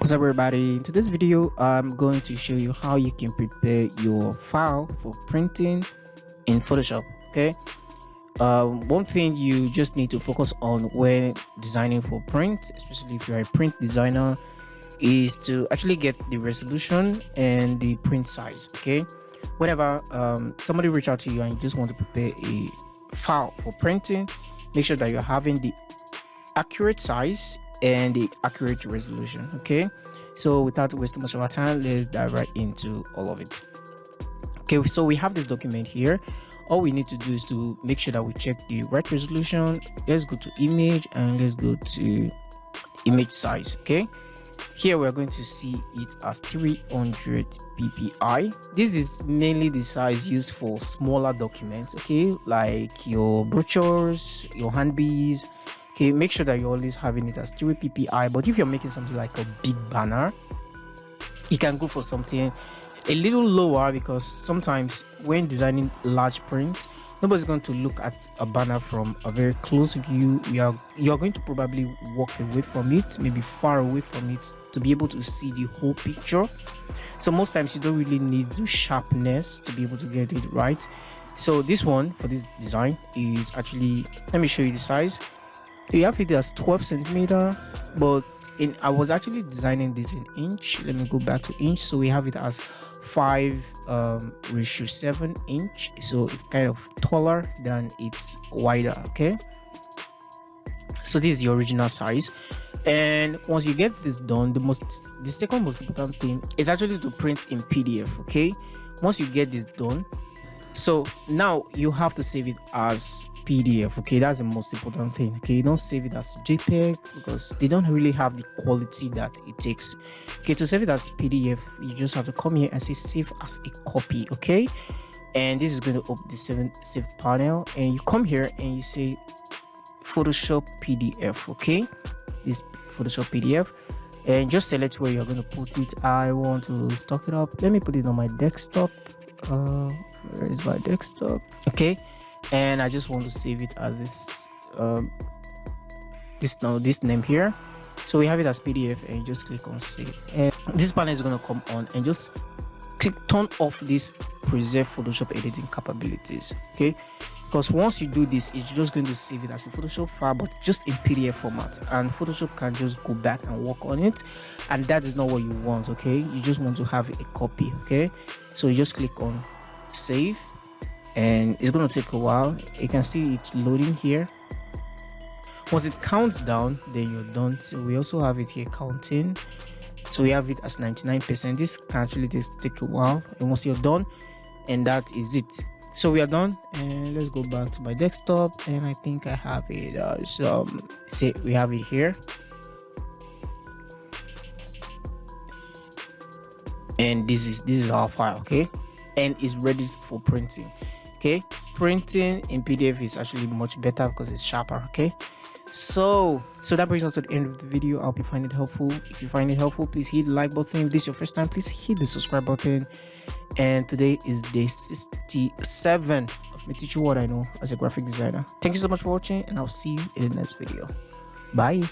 What's up everybody? In today's video I'm going to show you how you can prepare your file for printing in Photoshop. Okay, one thing you just need to focus on when designing for print, especially if you're a print designer, is to actually get the resolution and the print size. Okay, whenever somebody reach out to you and you just want to prepare a file for printing, make sure that you're having the accurate size and the accurate resolution. Okay, so without wasting much of our time, let's dive right into all of it. Okay, so we have this document here. All we need to do is to make sure that we check the right resolution. Let's go to image and let's go to image size. Okay, here we're going to see it as 300 ppi. This is mainly the size used for smaller documents, okay, like your brochures, your handbills. Okay, make sure that you're always having it as 3 ppi. But if you're making something like a big banner, you can go for something a little lower, because sometimes when designing large print, nobody's going to look at a banner from a very close view. You're going to probably walk away from it, maybe far away from it, to be able to see the whole picture. So most times you don't really need the sharpness to be able to get it right. So this one for this design is actually, let me show you the size. You have it as 12 centimeter, but I was actually designing this in inch. Let me go back to inch. So we have it as 5:7 inch, so it's kind of taller than it's wider. Okay, so this is the original size. And once you get this done, the second most important thing is actually to print in PDF. Okay, once you get this done, so now you have to save it as PDF. Okay, that's the most important thing. Okay, you don't save it as JPEG because they don't really have the quality that it takes. Okay, to save it as PDF, you just have to come here and say save as a copy. Okay, and this is going to open the save panel, and you come here and you say Photoshop PDF. Okay, this Photoshop PDF, and just select where you're going to put it. I want to stock it up. Let me put it on my desktop. Where is my desktop? Okay, and I just want to save it as this name here. So we have it as PDF, and you just click on save, and this panel is going to come on, and just turn off this preserve Photoshop editing capabilities. Okay, because once you do this, it's just going to save it as a Photoshop file, but just in PDF format, and Photoshop can just go back and work on it, and that is not what you want. Okay, you just want to have a copy. Okay, so you just click on save, and it's going to take a while. You can see it's loading here. Once it counts down, then you're done. So we also have it here counting, so we have it as 99%. This can actually take a while, and once you're done, and that is it. So we are done, and let's go back to my desktop, and I think I have it say we have it here, and this is our file. Okay, and it's ready for printing. Okay, printing in PDF is actually much better because it's sharper. Okay, so that brings us to the end of the video. I hope you find it helpful. If you find it helpful, please hit the like button. If this is your first time, please hit the subscribe button. And today is day 67 of me teaching what I know as a graphic designer. Thank you so much for watching, and I'll see you in the next video. Bye.